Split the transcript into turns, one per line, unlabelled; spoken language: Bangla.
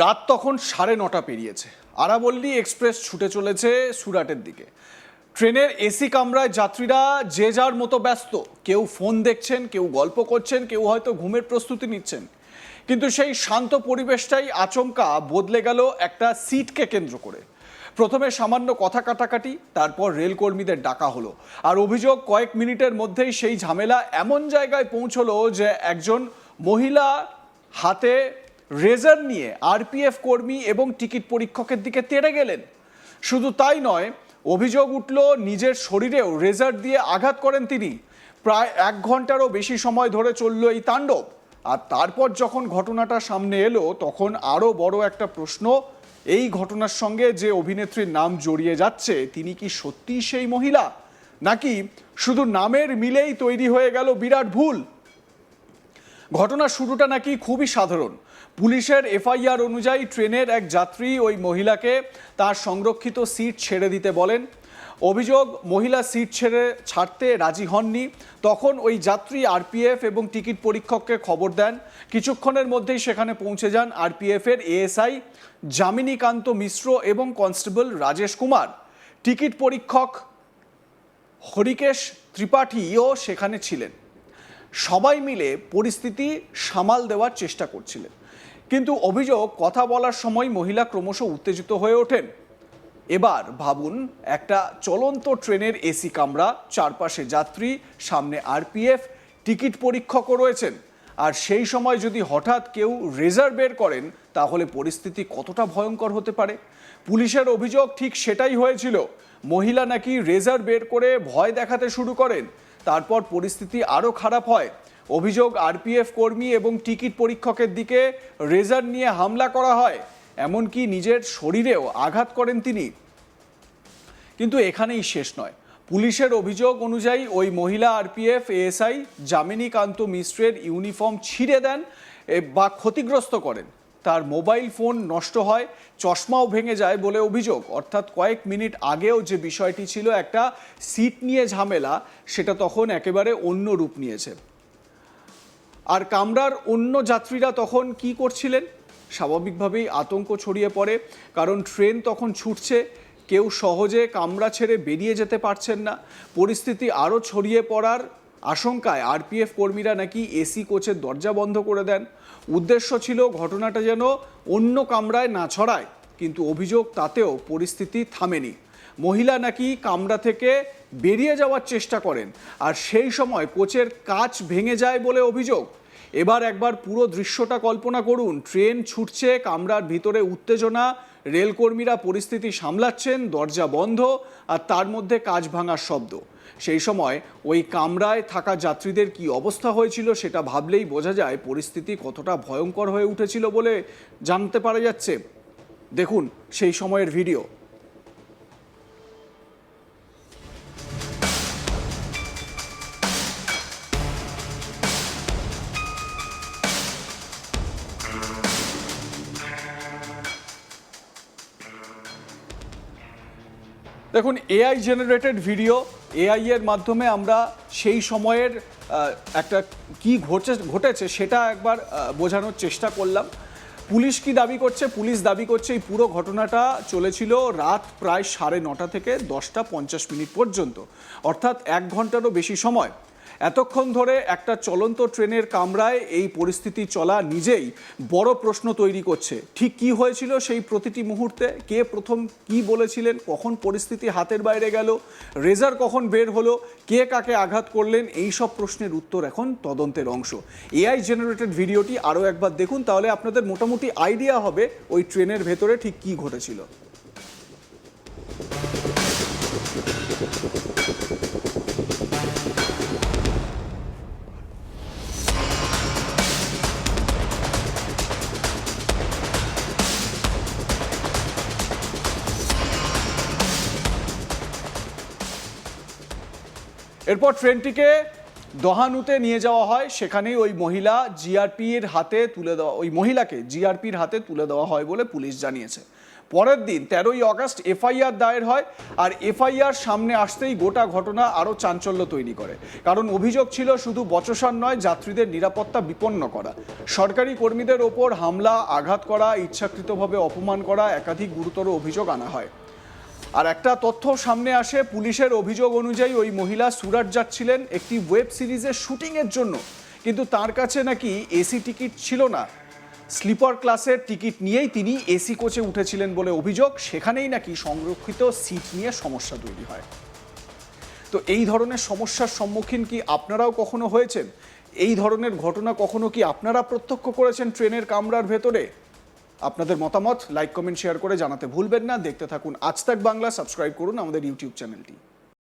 রাত তখন 9:30 পেরিয়েছে। আরাবল্লী এক্সপ্রেস ছুটে চলেছে সুরাটের দিকে। ট্রেনের এসি কামরায় যাত্রীরা যে যার মতো ব্যস্ত, কেউ ফোন দেখছেন, কেউ গল্প করছেন, কেউ হয়তো ঘুমের প্রস্তুতি নিচ্ছেন। কিন্তু সেই শান্ত পরিবেশটাই আচমকা বদলে গেল একটা সিটকে কেন্দ্র করে। প্রথমে সামান্য কথা কাটাকাটি, তারপর রেলকর্মীদের ডাকা হলো। আর অভিযোগ, কয়েক মিনিটের মধ্যেই সেই ঝামেলা এমন জায়গায় পৌঁছলো যে একজন মহিলা হাতে রেজার নিয়ে আরপিএফ কর্মী এবং টিকিট পরীক্ষকের দিকে তেড়ে গেলেন। শুধু তাই নয়, অভিযোগ উঠল নিজের শরীরেও রেজার দিয়ে আঘাত করেন তিনি। প্রায় 1 ঘন্টারও বেশি সময় ধরে চলল এই তাণ্ডব। আর তারপর যখন ঘটনাটা সামনে এলো, তখন আরও বড় একটা প্রশ্ন, এই ঘটনার সঙ্গে যে অভিনেত্রীর নাম জড়িয়ে যাচ্ছে, তিনি কি সত্যিই সেই মহিলা, নাকি শুধু নামের মিলেই তৈরি হয়ে গেল বিরাট ভুল? ঘটনার শুরুটা নাকি খুবই সাধারণ। পুলিশের এফআইআর অনুযায়ী ট্রেনের এক যাত্রী ওই মহিলাকে তার সংরক্ষিত সিট ছেড়ে দিতে বলেন। অভিযোগ, মহিলা সিট ছাড়তে রাজি হননি। তখন ওই যাত্রী আরপিএফ এবং টিকিট পরীক্ষককে খবর দেন। কিছুক্ষণের মধ্যেই সেখানে পৌঁছে যান আরপিএফের এএসআই যামিনীকান্ত মিশ্র এবং কনস্টেবল রাজেশ কুমার। টিকিট পরীক্ষক হরিকেশ ত্রিপাঠীও সেখানে ছিলেন। সবাই মিলে পরিস্থিতি সামাল দেওয়ার চেষ্টা করছিলেন। কিন্তু অভিযোগ, কথা বলার সময় মহিলা ক্রমশ উত্তেজিত হয়ে ওঠেন। এবার ভাবুন, একটা চলন্ত ট্রেনের এসি কামরা, চারপাশে যাত্রী, সামনে আরপিএফ, টিকিট পরীক্ষকও রয়েছেন। আর সেই সময় যদি হঠাৎ কেউ রেজার বের করেন, তাহলে পরিস্থিতি কতটা ভয়ঙ্কর হতে পারে। পুলিশের অভিযোগ ঠিক সেটাই হয়েছিল। মহিলা নাকি রেজার বের করে ভয় দেখাতে শুরু করেন। তারপর পরিস্থিতি আরও খারাপ হয়। অভিযোগ, আরপিএফ কর্মী এবং টিকিট পরীক্ষকের দিকে রেজার নিয়ে হামলা করা হয়, এমনকি নিজের শরীরেও আঘাত করেন তিনি। কিন্তু এখানেই শেষ নয়। পুলিশের অভিযোগ অনুযায়ী ওই মহিলা আরপিএফ এএসআই যামিনীকান্ত মিশ্রের ইউনিফর্ম ছিঁড়ে দেন বা ক্ষতিগ্রস্ত করেন। তার মোবাইল ফোন নষ্ট হয়, চশমাও ভেঙে যায় বলে অভিযোগ। অর্থাৎ কয়েক মিনিট আগেও যে বিষয়টি ছিল একটা সিট নিয়ে ঝামেলা, সেটা তখন একেবারে অন্য রূপ নিয়েছে। আর কামরার অন্য যাত্রীরা তখন কি করছিলেন? স্বাভাবিকভাবেই আতঙ্ক ছড়িয়ে পড়ে, কারণ ট্রেন তখন ছুটছে। কেউ সহজে কামরা ছেড়ে বেরিয়ে যেতে পারছেন না। পরিস্থিতি আরও ছড়িয়ে পড়ার আশঙ্কায় আরপিএফ কর্মীরা নাকি এসি কোচের দরজা বন্ধ করে দেন। উদ্দেশ্য ছিল ঘটনাটা যেন অন্য কামরায় না ছড়ায়। কিন্তু অভিযোগ, তাতেও পরিস্থিতি থামেনি। মহিলা নাকি কামরা থেকে বেরিয়ে যাওয়ার চেষ্টা করেন, আর সেই সময় কোচের কাচ ভেঙে যায় বলে অভিযোগ। এবার একবার পুরো দৃশ্যটা কল্পনা করুন। ট্রেন ছুটছে, কামরার ভিতরে উত্তেজনা, রেলকর্মীরা পরিস্থিতি সামলাচ্ছেন, দরজা বন্ধ, আর তার মধ্যে কাচ ভাঙার শব্দ। সেই সময় ওই কামরায় থাকা যাত্রীদের কি অবস্থা হয়েছিল, সেটা ভাবলেই বোঝা যায় পরিস্থিতি কতটা ভয়ঙ্কর হয়ে উঠেছিল বলে জানতে পারা যাচ্ছে। দেখুন সেই সময়ের ভিডিও। দেখুন, এআই জেনারেটেড ভিডিও। এআই এর মাধ্যমে আমরা সেই সময়ের একটা কি ঘটেছে সেটা একবার বোঝানোর চেষ্টা করলাম। পুলিশ কি দাবি করছে? পুলিশ দাবি করছে এই পুরো ঘটনাটা চলেছিল রাত প্রায় 9:30 থেকে 10:50 পর্যন্ত, অর্থাৎ 1 ঘন্টারও বেশি সময়। এতক্ষণ ধরে একটা চলন্ত ট্রেনের কামরায় এই পরিস্থিতি চলা নিজেই বড় প্রশ্ন তৈরি করছে। ঠিক কি হয়েছিল সেই প্রতিটি মুহূর্তে? কে প্রথম কি বলেছিলেন? কখন পরিস্থিতি হাতের বাইরে গেল? রেজার কখন বের হলো? কে কাকে আঘাত করলেন? এই সব প্রশ্নের উত্তর এখন তদন্তের অংশ। এআই জেনারেটেড ভিডিওটি আরও একবার দেখুন, তাহলে আপনাদের মোটামুটি আইডিয়া হবে ওই ট্রেনের ভেতরে ঠিক কি ঘটেছিল। এরপর ট্রেনটিকে দহানুতে নিয়ে যাওয়া হয়, সেখানেই ওই মহিলাকে জিআরপির হাতে তুলে দেওয়া হয় বলে পুলিশ জানিয়েছে। পরের দিন 13ই আগস্ট এফআইআর দায়ের হয়, আর এফআইআর সামনে আসতেই গোটা ঘটনা আরও চাঞ্চল্য তৈরি করে। কারণ অভিযোগ ছিল শুধু বচসার নয়, যাত্রীদের নিরাপত্তা বিপন্ন করা, সরকারি কর্মীদের ওপর হামলা, আঘাত করা, ইচ্ছাকৃতভাবে অপমান করা, একাধিক গুরুতর অভিযোগ আনা হয়। আর একটা তথ্য সামনে আসে, পুলিশের অভিযোগ অনুযায়ী ওই মহিলা সুরাট যাচ্ছিলেন একটি ওয়েব সিরিজের শুটিংয়ের জন্য, কিন্তু তার কাছে নাকি এসি টিকিট ছিল না। স্লিপার ক্লাসের টিকিট নিয়েই তিনি এসি কোচে উঠেছিলেন বলে অভিযোগ। সেখানেই নাকি সংরক্ষিত সিট নিয়ে সমস্যা তৈরি হয়। তো এই ধরনের সমস্যার সম্মুখীন কি আপনারাও কখনো হয়েছেন? এই ধরনের ঘটনা কখনো কি আপনারা প্রত্যক্ষ করেছেন ট্রেনের কামরার ভেতরে? আপনাদের মতামত লাইক, কমেন্ট, শেয়ার করে জানাতে ভুলবেন না। দেখতে থাকুন আজ তাক বাংলা, সাবস্ক্রাইব করুন আমাদের ইউটিউব চ্যানেলটি।